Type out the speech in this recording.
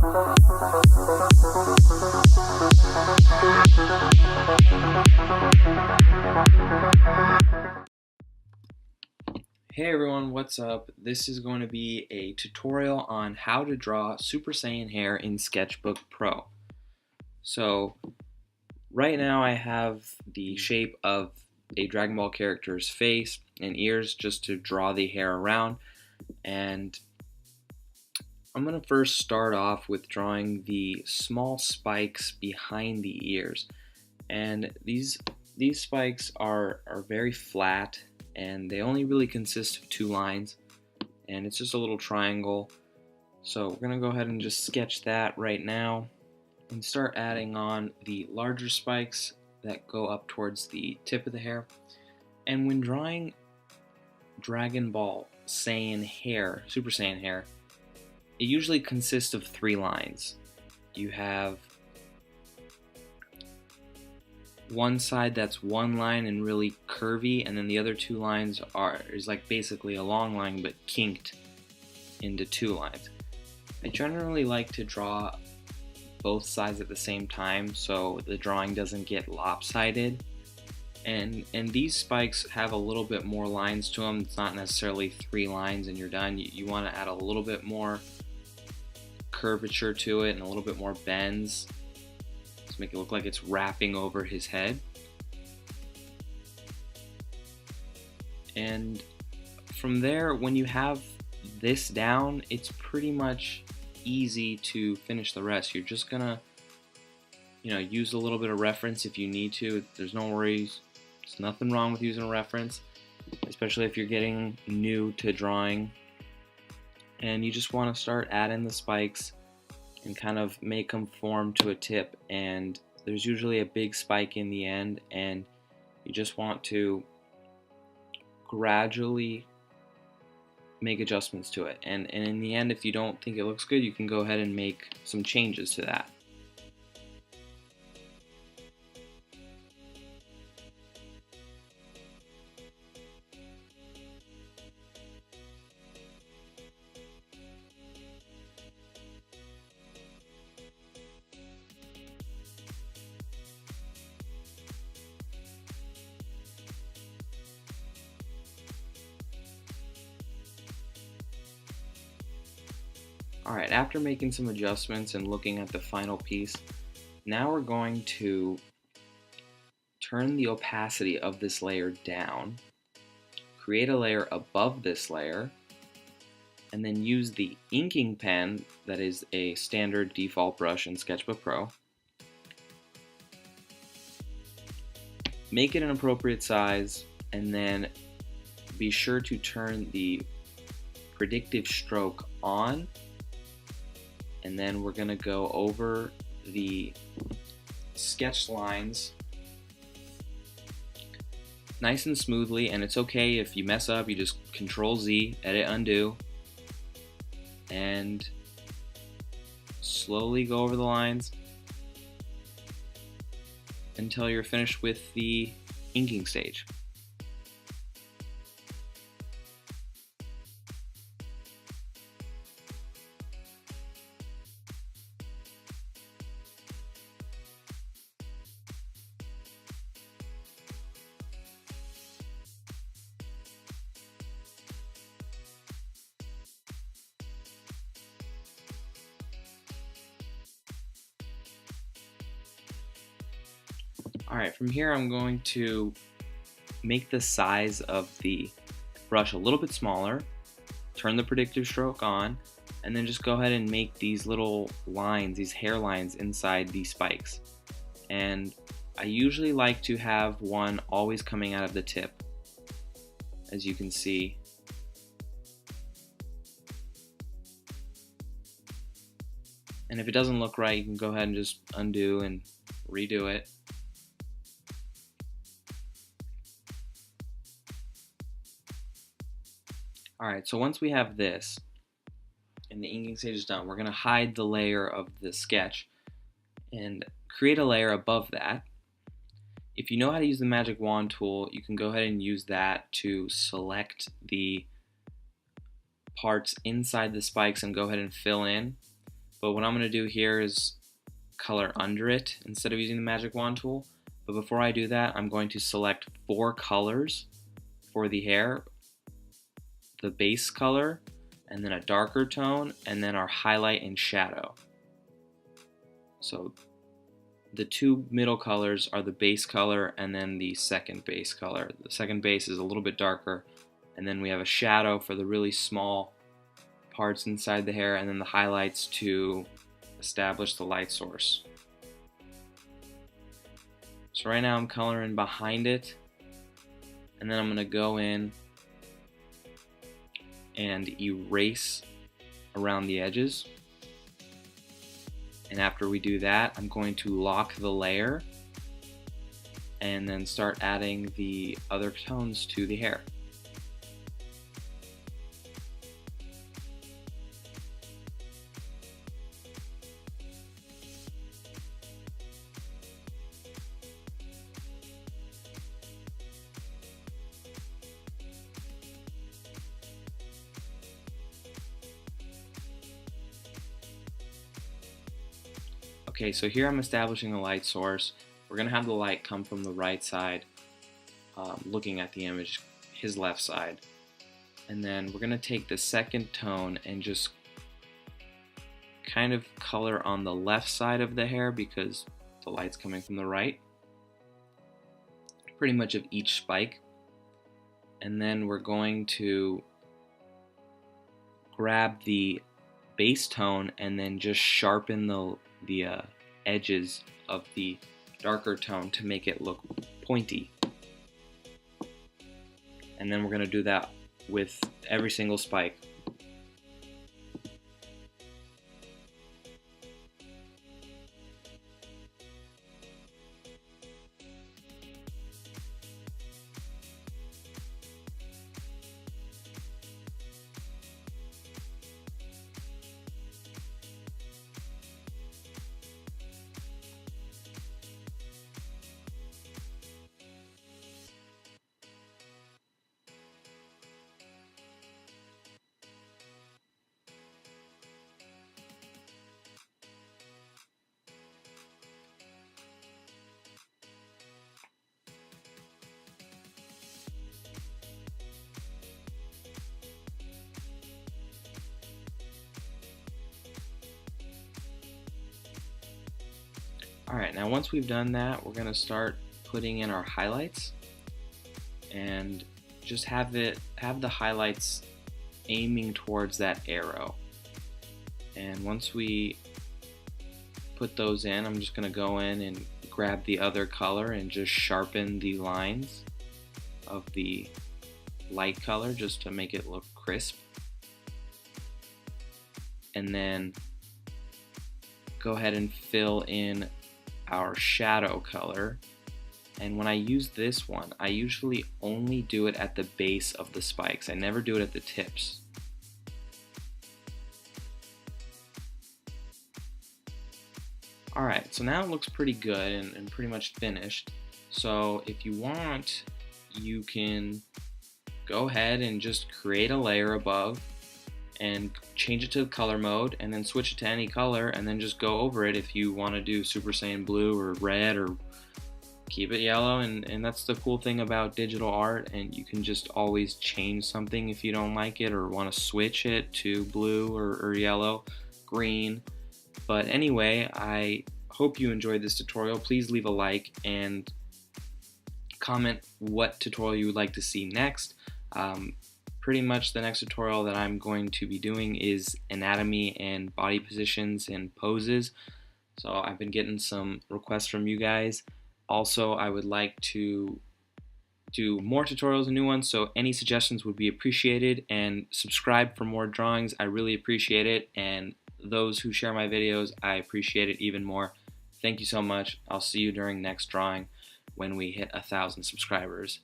Hey everyone, what's up? This is going to be a tutorial on how to draw Super Saiyan hair in Sketchbook Pro. So right now I have the shape of a Dragon Ball character's face and ears just to draw the hair around, and I'm going to first start off with drawing the small spikes behind the ears. And these spikes are very flat, and they only really consist of two lines, and it's just a little triangle. So we're going to go ahead and just sketch that right now and start adding on the larger spikes that go up towards the tip of the hair. And when drawing Dragon Ball Saiyan hair, Super Saiyan hair, it usually consists of three lines. You have one side that's one line and really curvy, and then the other two lines is like basically a long line but kinked into two lines. I generally like to draw both sides at the same time so the drawing doesn't get lopsided. And these spikes have a little bit more lines to them. It's not necessarily three lines and you're done. You want to add a little bit more curvature to it and a little bit more bends to make it look like it's wrapping over his head. And from there, when you have this down, it's pretty much easy to finish the rest. You're just gonna, use a little bit of reference if you need to. There's no worries. There's nothing wrong with using a reference, especially if you're getting new to drawing. And you just want to start adding the spikes and kind of make them form to a tip. And there's usually a big spike in the end, and you just want to gradually make adjustments to it. And in the end, if you don't think it looks good, you can go ahead and make some changes to that. Alright, after making some adjustments and looking at the final piece, now we're going to turn the opacity of this layer down, create a layer above this layer, and then use the inking pen that is a standard default brush in Sketchbook Pro. Make it an appropriate size, and then be sure to turn the predictive stroke on. And then we're going to go over the sketch lines nice and smoothly, and it's okay if you mess up. You just Control Z, edit, undo, and slowly go over the lines until you're finished with the inking stage. Alright, from here I'm going to make the size of the brush a little bit smaller, turn the predictive stroke on, and then just go ahead and make these little lines, these hairlines inside these spikes. And I usually like to have one always coming out of the tip, as you can see. And if it doesn't look right, you can go ahead and just undo and redo it. Alright, so once we have this, and the inking stage is done, we're going to hide the layer of the sketch and create a layer above that. If you know how to use the magic wand tool, you can go ahead and use that to select the parts inside the spikes and go ahead and fill in. but what I'm going to do here is color under it instead of using the magic wand tool. But before I do that, I'm going to select 4 colors for the hair, the base color, and then a darker tone, and then our highlight and shadow. So the 2 middle colors are the base color and then the second base color. The second base is a little bit darker, and then we have a shadow for the really small parts inside the hair, and then the highlights to establish the light source. So right now I'm coloring behind it, and then I'm going to go in and erase around the edges. And after we do that, I'm going to lock the layer and then start adding the other tones to the hair. Okay, so here I'm establishing a light source. We're going to have the light come from the right side, looking at the image, his left side. And then we're going to take the second tone and just kind of color on the left side of the hair because the light's coming from the right. Pretty much of each spike. And then we're going to grab the base tone and then just sharpen the edges of the darker tone to make it look pointy. And then we're going to do that with every single spike. Alright, now once we've done that, we're going to start putting in our highlights and just have the highlights aiming towards that arrow. And once we put those in, I'm just going to go in and grab the other color and just sharpen the lines of the light color just to make it look crisp. And then go ahead and fill in our shadow color. And when I use this one, I usually only do it at the base of the spikes. I never do it at the tips. Alright, so now it looks pretty good and pretty much finished. So if you want, you can go ahead and just create a layer above and change it to color mode and then switch it to any color and then just go over it if you want to do Super Saiyan blue or red or keep it yellow. And that's the cool thing about digital art, and you can just always change something if you don't like it or want to switch it to blue or yellow, green. But anyway, I hope you enjoyed this tutorial. Please leave a like and comment what tutorial you would like to see next. Pretty much the next tutorial that I'm going to be doing is anatomy and body positions and poses. So I've been getting some requests from you guys. Also, I would like to do more tutorials and new ones, so any suggestions would be appreciated, and subscribe for more drawings. I really appreciate it, and those who share my videos, I appreciate it even more. Thank you so much. I'll see you during next drawing when we hit 1,000 subscribers.